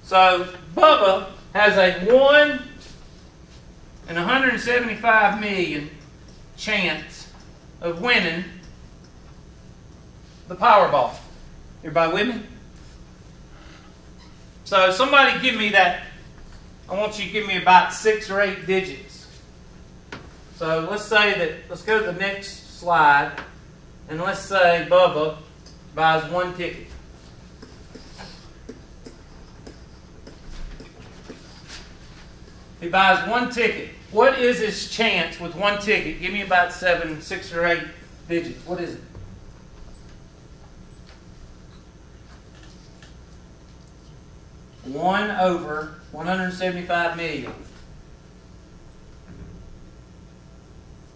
So Bubba has a 1 in 175 million chance of winning the Powerball. Everybody with me? So somebody give me that. I want you to give me about 6 or 8 digits. So let's say that, let's go to the next slide, and let's say Bubba buys 1 ticket. He buys 1 ticket. What is his chance with 1 ticket? Give me about 6 or 8 digits. What is it? One over 175 million.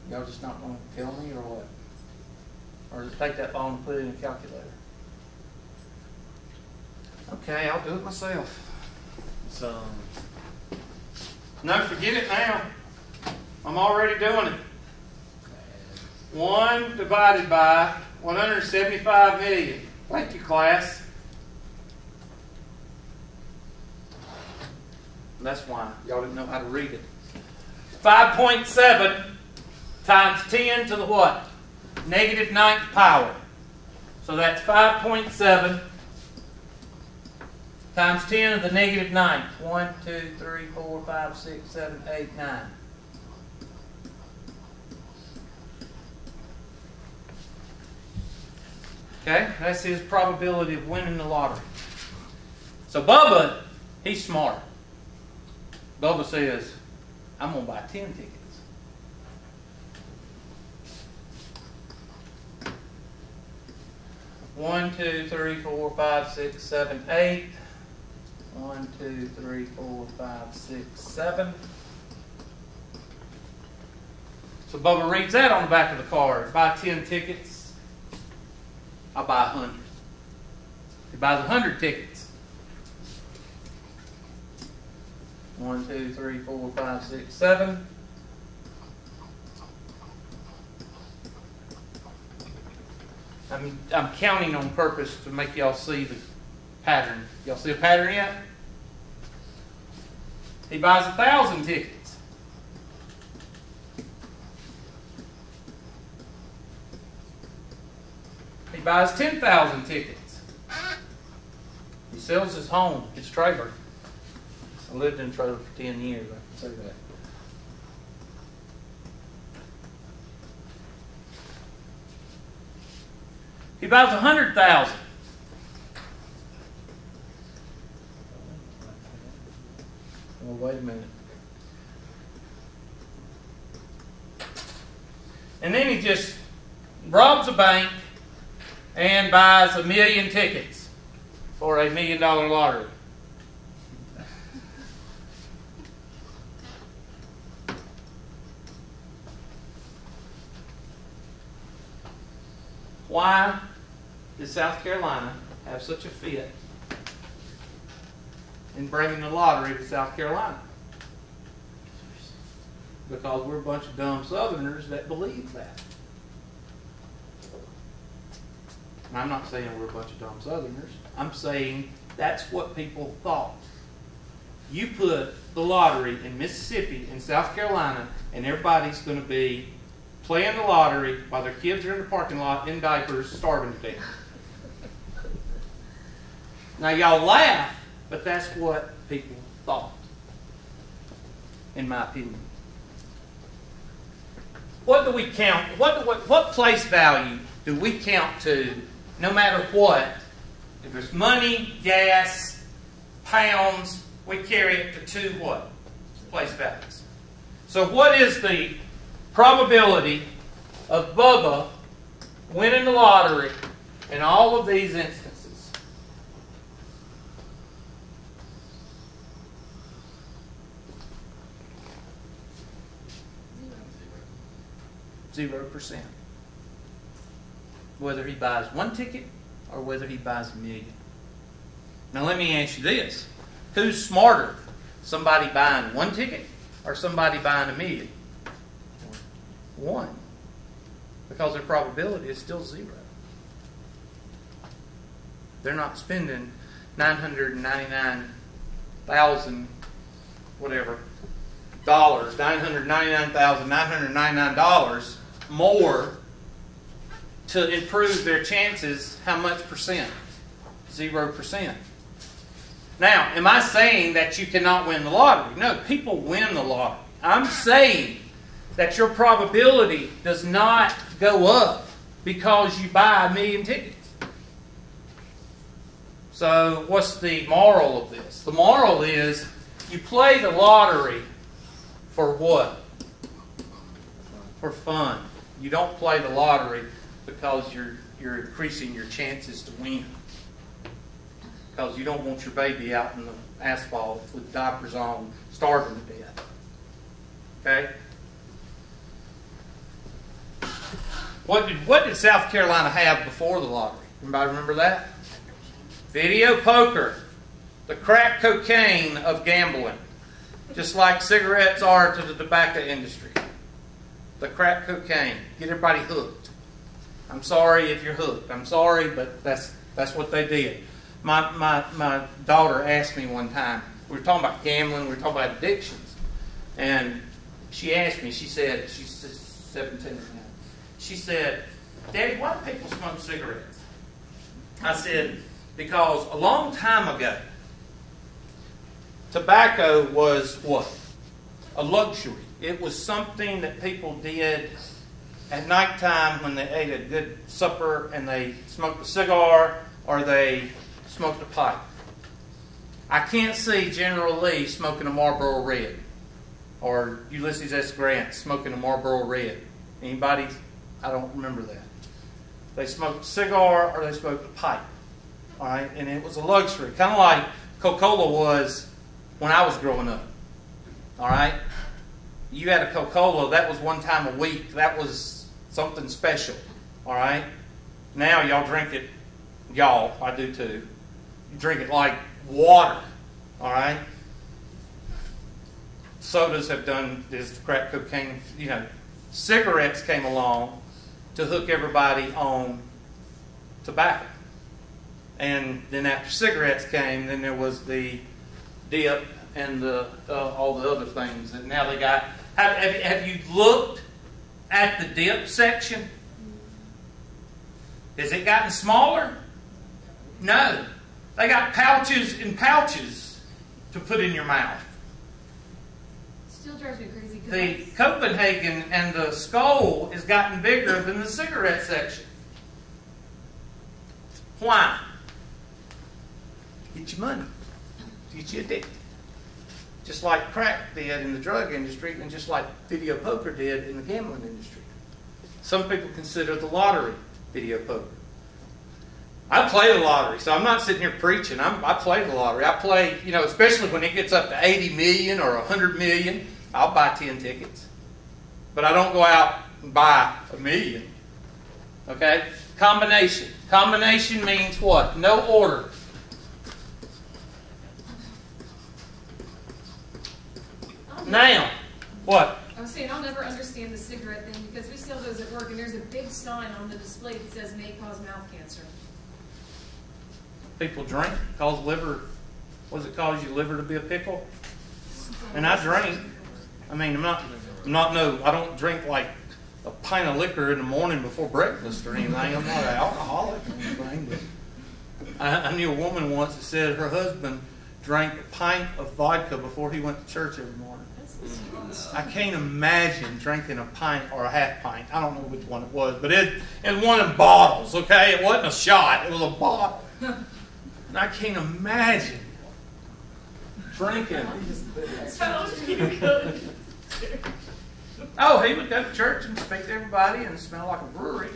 Y'all just not going to tell me or what? Or just take that phone and put it in a calculator? Okay, I'll do it myself. So, no, forget it now. I'm already doing it. 1 divided by 175 million. Thank you, class. That's why y'all didn't know how to read it. 5.7 times 10 to the what? Negative 9th power. So that's 5.7 times 10 to the negative 9th. 1, 2, 3, 4, 5, 6, 7, 8, 9. Okay, that's his probability of winning the lottery. So Bubba, he's smart. Bubba says, I'm going to buy 10 tickets. One, 2, 3, 4, 5, 6, 7, 8. 1, 2, 3, 4, 5, 6, 7. So Bubba reads that on the back of the card. Buy 10 tickets, I'll buy 100. He buys 100 tickets. 1, 2, 3, 4, 5, 6, 7. I'm counting on purpose to make y'all see the pattern. Y'all see a pattern yet? He buys 1,000 tickets. He buys 10,000 tickets. He sells his home, his trailer. I lived in a trailer for 10 years, I can say that. He buys 100,000. Well, wait a minute. And then he just robs a bank and buys 1,000,000 tickets for a $1 million lottery. Why did South Carolina have such a fit in bringing the lottery to South Carolina? Because we're a bunch of dumb Southerners that believe that. And I'm not saying we're a bunch of dumb Southerners. I'm saying that's what people thought. You put the lottery in Mississippi and South Carolina, and everybody's going to be playing the lottery while their kids are in the parking lot in diapers, starving to death. Now y'all laugh, but that's what people thought, in my opinion. What do we count? What place value do we count to, no matter what? If it's money, gas, pounds, we carry it to 2 what? Place values. So what is the probability of Bubba winning the lottery in all of these instances? 0%. Whether he buys 1 ticket or whether he buys 1,000,000. Now let me ask you this. Who's smarter? Somebody buying 1 ticket or somebody buying 1,000,000? 1. Because their probability is still 0. They're not spending $999 $999,000, whatever, $999,999 more to improve their chances. How much percent? 0%. Now, am I saying that you cannot win the lottery? No, people win the lottery. I'm saying that your probability does not go up because you buy 1 million tickets. So, what's the moral of this? The moral is you play the lottery for what? For fun. You don't play the lottery because you're increasing your chances to win. Because you don't want your baby out in the asphalt with diapers on, starving to death. Okay? What did South Carolina have before the lottery? Anybody remember that? Video poker. The crack cocaine of gambling. Just like cigarettes are to the tobacco industry. The crack cocaine. Get everybody hooked. I'm sorry if you're hooked. I'm sorry, but that's what they did. My daughter asked me one time, we were talking about gambling, we were talking about addictions, and she asked me, she said, she's 17 now, she said, Daddy, why do people smoke cigarettes? I said, because a long time ago, tobacco was what? A luxury. It was something that people did at nighttime when they ate a good supper and they smoked a cigar or they smoked a pipe. I can't see General Lee smoking a Marlboro Red or Ulysses S. Grant smoking a Marlboro Red. Anybody? I don't remember that. They smoked a cigar or they smoked a pipe. All right, and it was a luxury, kind of like Coca-Cola was when I was growing up. All right, you had a Coca-Cola, that was one time a week. That was something special. All right, now y'all drink it. Y'all, I do too. You drink it like water. All right. Sodas have done this. Crack cocaine. You know, cigarettes came along to hook everybody on tobacco. And then after cigarettes came, then there was the dip and all the other things that now they got. Have you looked at the dip section? Has it gotten smaller? No. They got pouches and pouches to put in your mouth. Still drives me crazy. The Copenhagen and the Skull has gotten bigger than the cigarette section. Why? Get your money. Get you addicted. Just like crack did in the drug industry and just like video poker did in the gambling industry. Some people consider the lottery video poker. I play the lottery, so I'm not sitting here preaching. I play the lottery. I play, you know, especially when it gets up to 80 million or 100 million, I'll buy 10 tickets. But I don't go out and buy 1 million. Okay? Combination. Combination means what? No order. Now, what? I was saying I'll never understand the cigarette thing because we sell those at work and there's a big sign on the display that says may cause mouth cancer. People drink, cause liver. What does it cause you liver to be a pickle? And I drink. I mean, I don't drink like a pint of liquor in the morning before breakfast or anything. I'm not an alcoholic or anything. But I knew a woman once that said her husband drank a pint of vodka before he went to church every morning. I can't imagine drinking a pint or a half pint. I don't know which one it was, but it was one of them bottles, okay? It wasn't a shot. It was a bottle. And I can't imagine drinking. Oh, he would go to church and speak to everybody and smell like a brewery.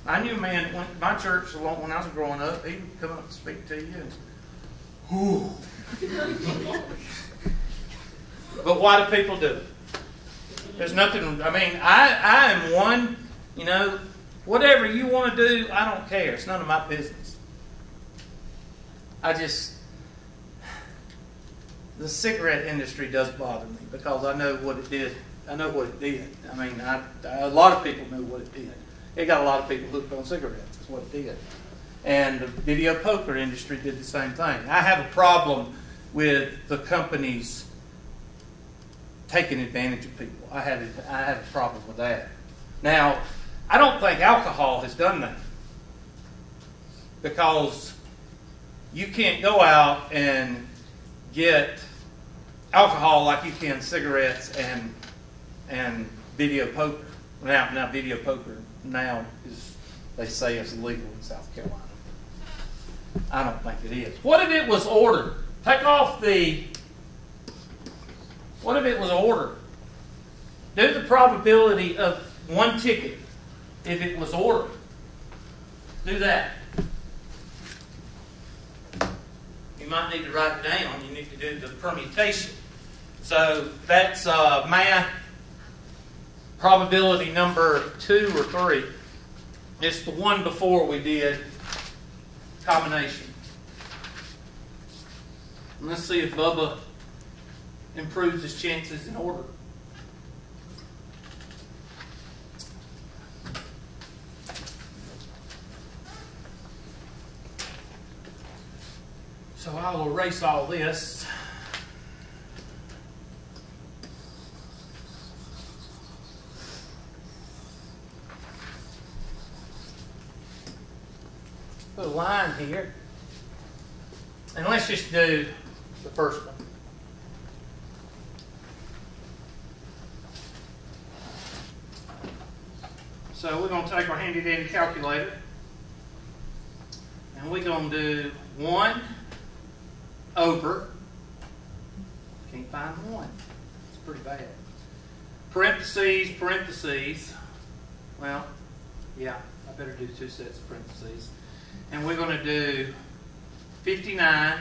I knew a man that went to my church when I was growing up. He would come up and speak to you and, whoo. But why do people do it? There's nothing, I mean, I am one, you know, whatever you want to do, I don't care. It's none of my business. The cigarette industry does bother me because I know what it did. I know what it did. I mean, a lot of people know what it did. It got a lot of people hooked on cigarettes. That's what it did. And the video poker industry did the same thing. I have a problem with the companies taking advantage of people. I have a problem with that. Now, I don't think alcohol has done that, because you can't go out and get alcohol like you can cigarettes and video poker. Now video poker now is, they say, is illegal in South Carolina. I don't think it is. What if it was ordered? Take off the. What if it was ordered? Do the probability of one ticket if it was ordered. Do that. You might need to write it down. You need to do the permutation. So that's math probability number 2 or 3. It's the one before we did combination. And let's see if Bubba improves his chances in order. So I'll erase all this. Put a line here. And let's just do the first one. So we're going to take our handy dandy calculator, and we're going to do 1 over, can't find 1. It's pretty bad. Parentheses, parentheses. Well, yeah, I better do 2 sets of parentheses. And we're going to do 59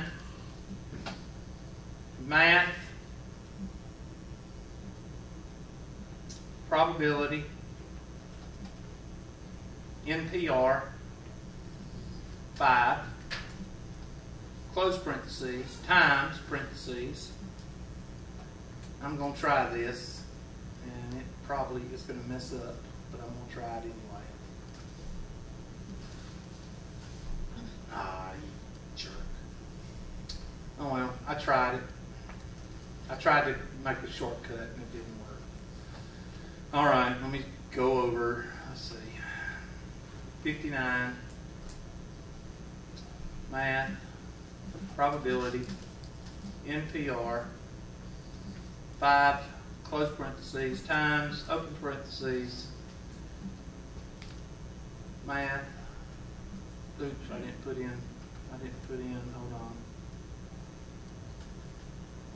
math probability NPR 5 close parentheses times parentheses. I'm going to try this, and it probably is going to mess up, but I'm going to try it anyway. Ah, you jerk. Oh well, I tried it. I tried to make a shortcut and it didn't work. Alright, let me go over, let's see, 59, math, probability, NPR, 5, close parentheses, times, open parentheses, math. Oops, I didn't put in, hold on.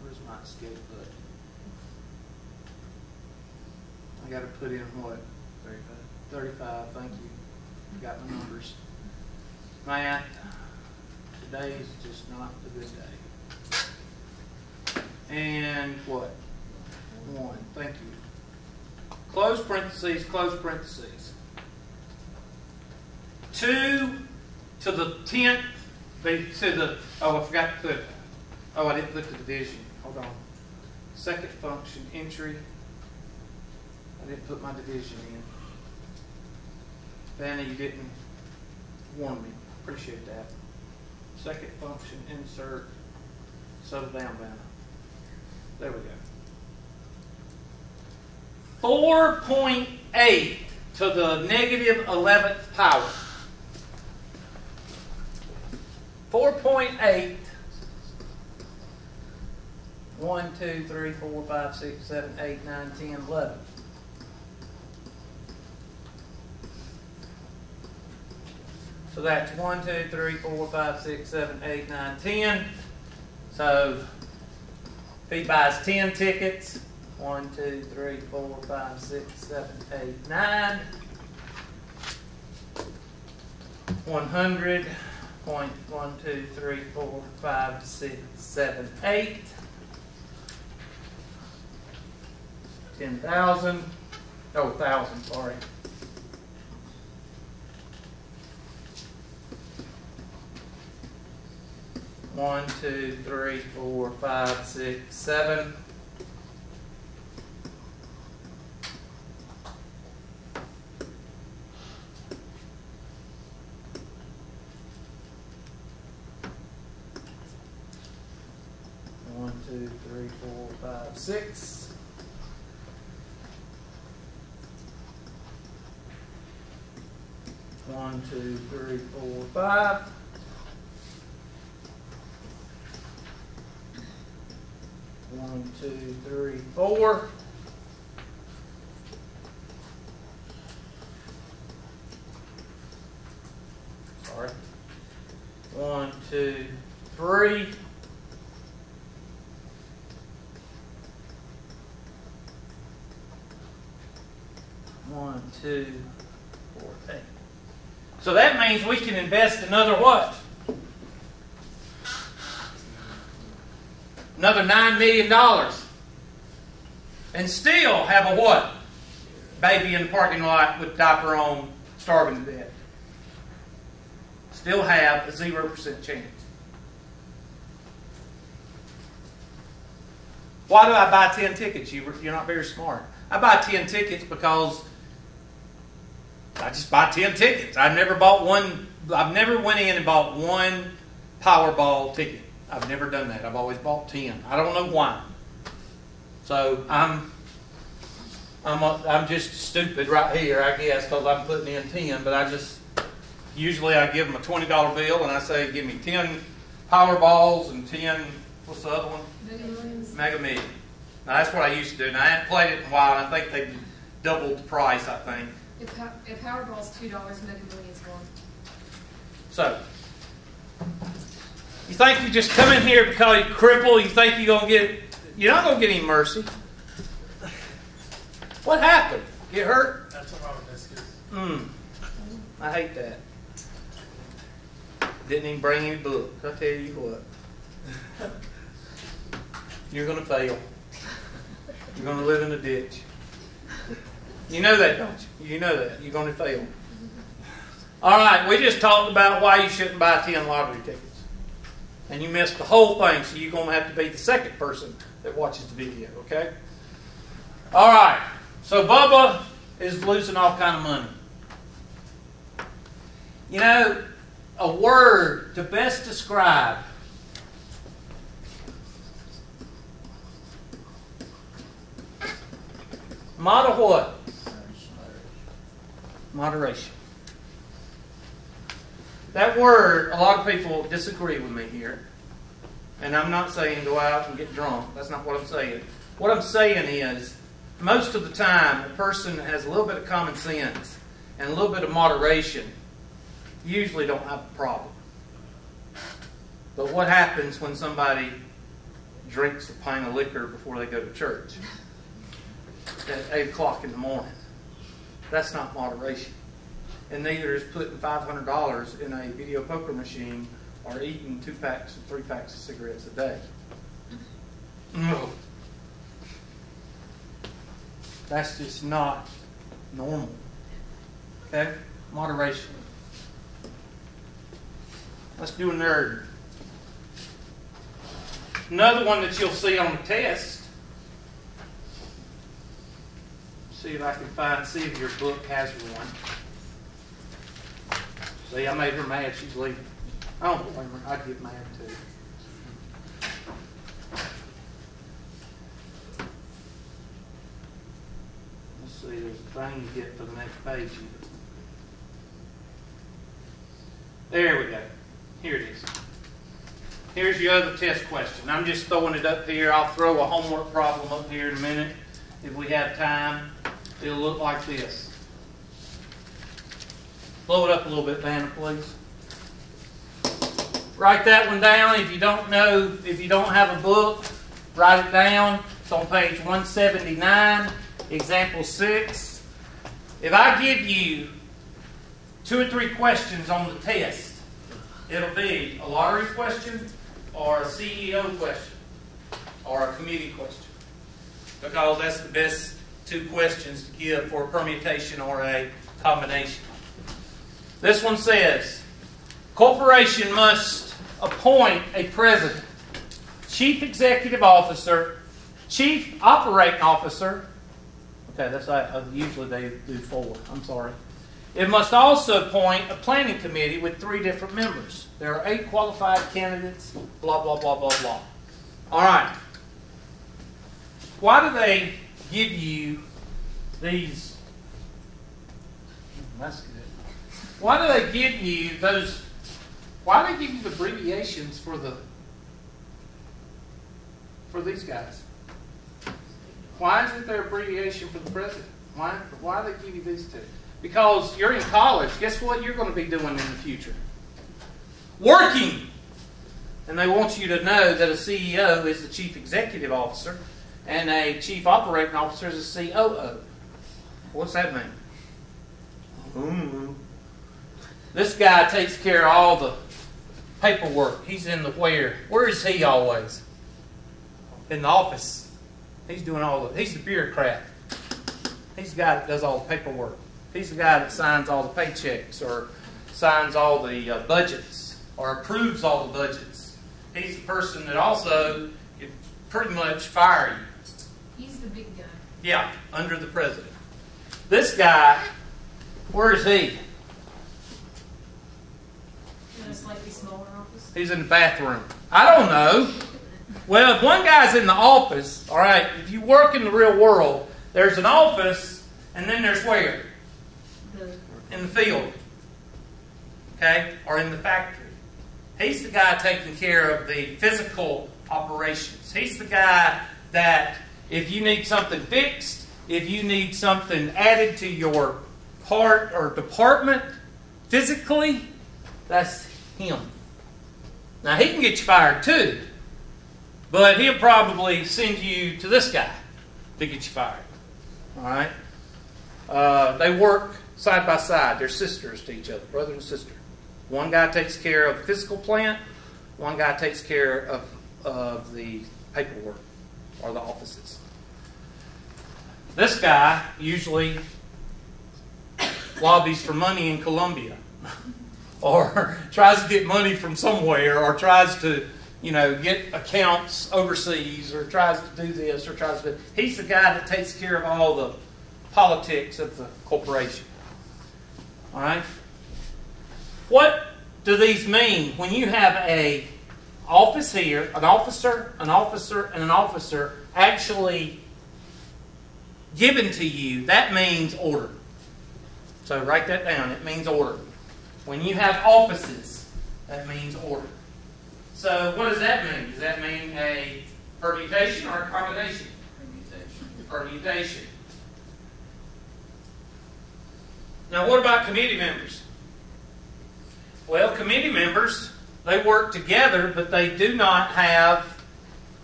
Where's my escape button? I got to put in what? 35, thank you. Got my numbers. Math. Today is just not a good day. And what? 1, thank you. Close parentheses, close parentheses. 2 to the 10th, oh, I forgot to put, oh, I didn't put the division. Hold on. Second function, entry. I didn't put my division in. Vanna, you didn't warn me. Appreciate that. Second function, insert, settle down, Vanna. There we go. 4.8 to the negative 11th power. 4.8. 1, 2, 3, 4, 5, 6, 7, 8, 9, 10, 11. So that's 1, 2, 3, 4, 5, 6, 7, 8, 9, 10. So if he buys 10 tickets, 1, 2, 3, 4, 5, 6, 7, 8, 9. 100. 1, 2, 3, 4, 5, 6, 7, 8. 10,000. Oh, 1,000, sorry. One, 2, 3, 4, 5, 6, 7. 2, 3, 4, 5, 6. One, 2, 3, 4, 5. One, 2, 3, 4. Sorry. 1, 2, 3. One, 2, 4, 8. So that means we can invest another what? Another $9 million. And still have a what? Baby in the parking lot with diaper on, starving to death. Still have a 0% chance. Why do I buy 10 tickets? You're not very smart. I buy 10 tickets because I just buy 10 tickets. I've never went in and bought one Powerball ticket. I've never done that. I've always bought 10. I don't know why. So I'm just stupid right here, I guess, because I'm putting in 10. But usually I give them a $20 bill and I say, give me 10 Powerballs and 10, what's the other one? Mega Millions. Mega Million. Now that's what I used to do. Now I haven't played it in a while, and I think they doubled the price, I think. If Powerball's $2, Mega Millions $1. So, you think you just come in here because you cripple, you think you're not going to get any mercy. What happened? Get hurt? That's what wrong with this. I hate that. Didn't even bring any book. I tell you what. You're going to fail. You're going to live in a ditch. You know that, don't you? You know that. You're going to fail. All right, we just talked about why you shouldn't buy 10 lottery tickets. And you missed the whole thing, so you're going to have to be the second person that watches the video, okay? All right, so Bubba is losing all kind of money. You know, a word to best describe what? Moderation. That word, a lot of people disagree with me here. And I'm not saying go out and get drunk. That's not what I'm saying. What I'm saying is, most of the time, a person that has a little bit of common sense and a little bit of moderation usually don't have a problem. But what happens when somebody drinks a pint of liquor before they go to church at 8 o'clock in the morning? That's not moderation. And neither is putting $500 in a video poker machine or eating 2 packs or 3 packs of cigarettes a day. No. That's just not normal. Okay? Moderation. Let's do a nerd. Another one that you'll see on the test. See if I can see if your book has one. See, I made her mad. She's leaving. I don't blame her. I'd get mad too. Let's see. There's a thing you get for the next page. There we go. Here it is. Here's your other test question. I'm just throwing it up here. I'll throw a homework problem up here in a minute if we have time. It'll look like this. Blow it up a little bit, Vanna, please. Write that one down. If you don't know, if you don't have a book, write it down. It's on page 179, example 6. If I give you 2 or 3 questions on the test, it'll be a lottery question or a CEO question or a committee question. Because that's the best 2 questions to give for a permutation or a combination. This one says, corporation must appoint a president, chief executive officer, chief operating officer. Okay, that's usually they do 4. I'm sorry. It must also appoint a planning committee with 3 different members. There are 8 qualified candidates, blah, blah, blah, blah, blah. All right. Why do they give you these? That's good. Why do they give you those? Why do they give you the abbreviations for these guys? Why isn't there abbreviation for the president? Why do they give you these two? Because you're in college. Guess what you're going to be doing in the future? Working. And they want you to know that a CEO is the chief executive officer and a chief operating officer is a COO. What's that mean? This guy takes care of all the paperwork. He's in the where? Where is he always? In the office. He's doing he's the bureaucrat. He's the guy that does all the paperwork. He's the guy that signs all the paychecks or signs all the budgets or approves all the budgets. He's the person that also can pretty much fire you. He's the big guy. Yeah, under the president. This guy, where is he? In a slightly smaller office. He's in the bathroom. I don't know. Well, if one guy's in the office, all right, if you work in the real world, there's an office, and then there's where? In the field. Okay? Or in the factory. He's the guy taking care of the physical operations. He's the guy that if you need something fixed, if you need something added to your part or department physically, that's him. Now, he can get you fired too, but he'll probably send you to this guy to get you fired. All right? They work side by side. They're sisters to each other, brother and sister. One guy takes care of the physical plant. One guy takes care of the paperwork or the offices. This guy usually lobbies for money in Colombia or tries to get money from somewhere or tries to, get accounts overseas or tries to do this or tries to do. He's the guy that takes care of all the politics of the corporation. All right? What do these mean when you have an office here, an officer, and an officer actually given to you? That means order. So write that down. It means order. When you have offices, that means order. So what does that mean? Does that mean a permutation or a combination? Permutation. Now what about committee members? Well, committee members, they work together, but they do not have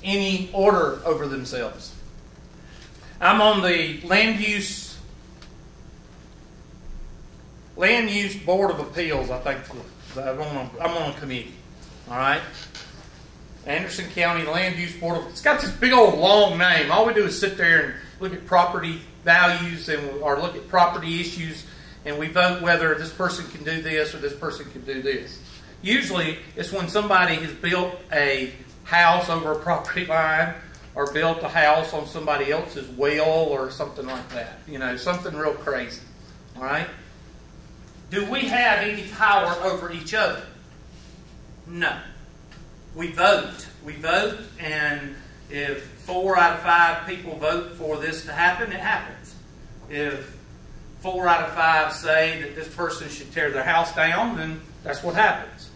any order over themselves. I'm on the Land Use Board of Appeals, I think. I'm on a committee. All right? Anderson County Land Use Board of... It's got this big old long name. All we do is sit there and look at property values or look at property issues, and we vote whether this person can do this or this person can do this. Usually, it's when somebody has built a house over a property line or built a house on somebody else's well or something like that. Something real crazy. All right? Do we have any power over each other? No. We vote. We vote, and if 4 out of 5 people vote for this to happen, it happens. If 4 out of 5 say that this person should tear their house down, then that's what happens.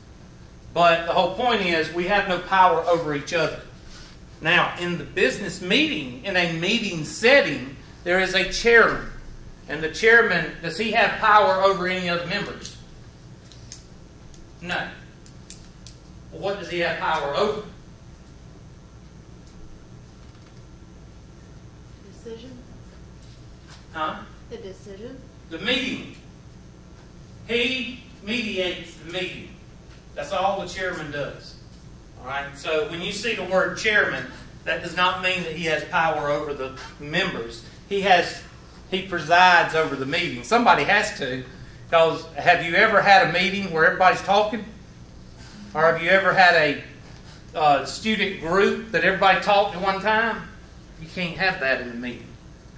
But the whole point is we have no power over each other. Now, in the business meeting, in a meeting setting, there is a chairman. And the chairman, does he have power over any other members? No. Well, what does he have power over? Decision? Huh? The decision? The meeting. He mediates the meeting. That's all the chairman does. All right? So when you see the word chairman, that does not mean that he has power over the members. He presides over the meeting. Somebody has to. Because have you ever had a meeting where everybody's talking? Or have you ever had a student group that everybody talked at one time? You can't have that in the meeting.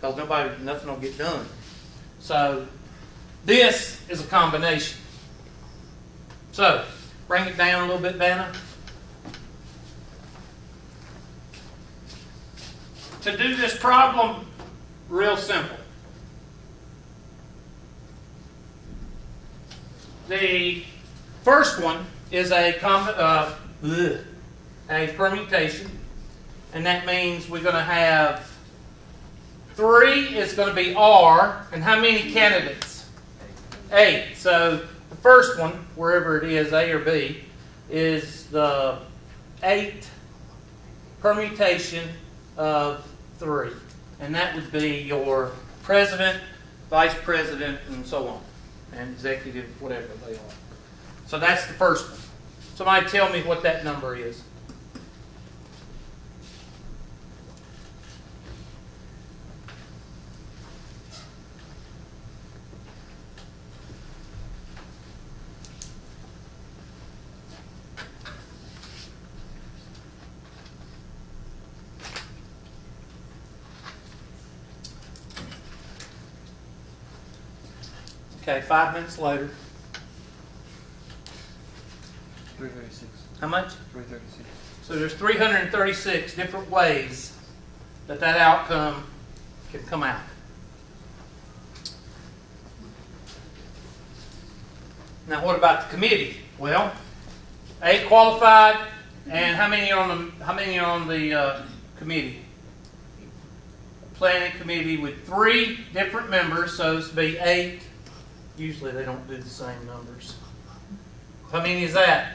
Because nothing will get done. So this is a combination. So bring it down a little bit, Vanna. to do this problem, real simple. The first one is a permutation, and that means we're going to have 3 is going to be R, and how many candidates? 8. So the first one, wherever it is, A or B, is the 8 permutation of 3. And that would be your president, vice president, and so on. And executive, whatever they are. So that's the first one. Somebody tell me what that number is. Okay, 5 minutes later. 336. How much? 336. So there's 336 different ways that outcome can come out. Now what about the committee? Well, 8 qualified, and how many are on the committee? Planning committee with 3 different members, so this would be 8. Usually they don't do the same numbers. How many is that?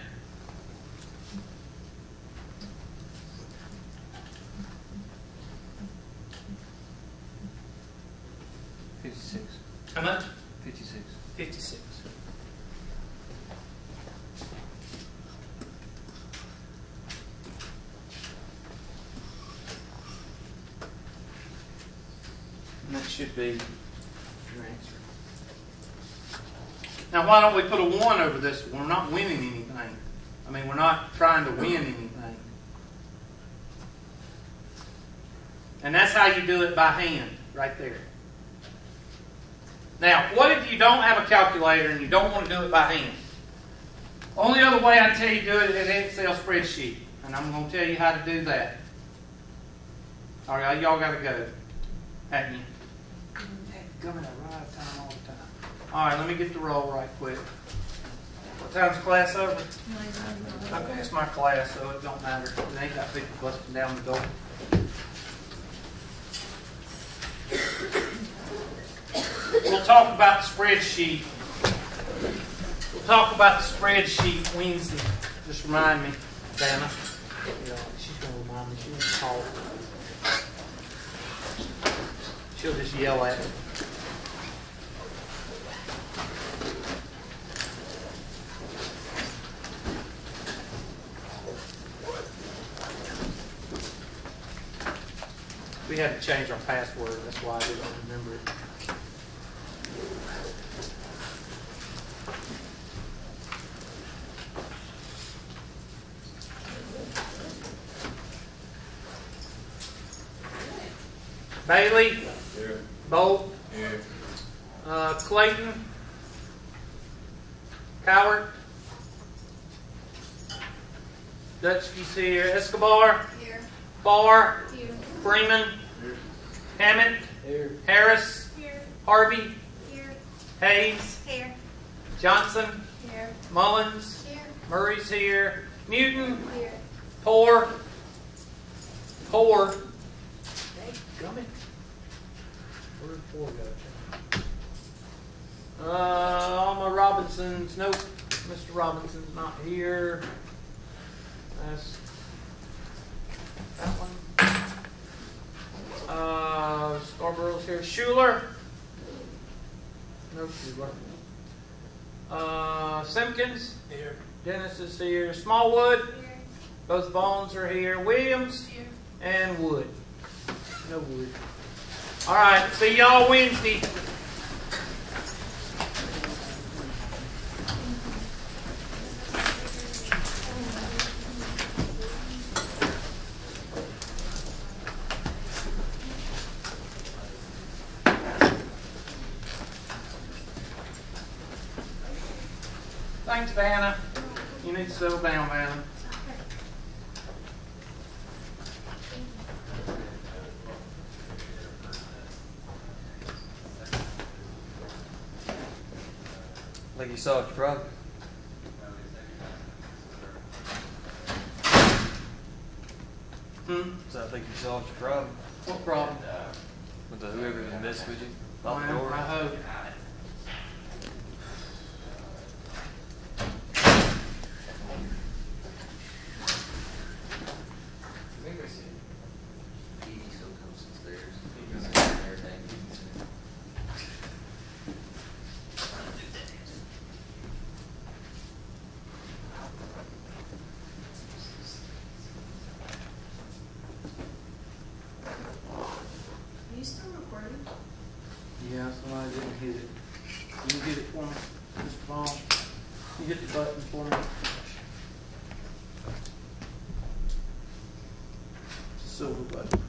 How much? 56. 56. And that should be your answer. Now, why don't we put a 1 over this one? We're not winning anything. I mean, we're not trying to win anything. And that's how you do it by hand, right there. Now, what if you don't have a calculator and you don't want to do it by hand? Only other way I can tell you to do it is an Excel spreadsheet. And I'm going to tell you how to do that. All right, y'all got to go. Haven't you? Coming at right time all the time. All right, let me get the roll right quick. What time's class over? 9:00. Okay, it's my class, so it don't matter. They ain't got people busting down the door. We'll talk about the spreadsheet. We'll talk about the spreadsheet Wednesday. Just remind me, Dana. Yeah, she's going to remind me. She won't call. She'll just yell at me. We had to change our password. That's why I didn't remember it. Bailey? Here. Bolt? Here. Clayton? Coward? Dutchke's here. Escobar? Here. Barr? Here. Freeman? Here. Hammond? Here. Harris? Here. Harvey? Here. Hayes? Here. Johnson? Here. Mullins? Here. Murray's here. Newton? Here. Poor? Gummit. Where did 4 go? Alma Robinson's, nope. Mr. Robinson's not here. That's that one. Scarborough's here. Schuler? No Schuler. Simpkins? Here. Dennis is here. Smallwood? Here. Both Bones are here. Williams? Here. And Wood. No Wood. All right. See y'all Wednesday. Thanks, Vanna. You need to settle down, Vanna. Like you solved your problem. So I think you solved your problem What problem? with whoever was messing with you. Well, Lock the door. I hope. Are you still recording? Yeah, somebody didn't hit it. Can you get it for me, Mr. Ball? You hit the button for me. Silver button.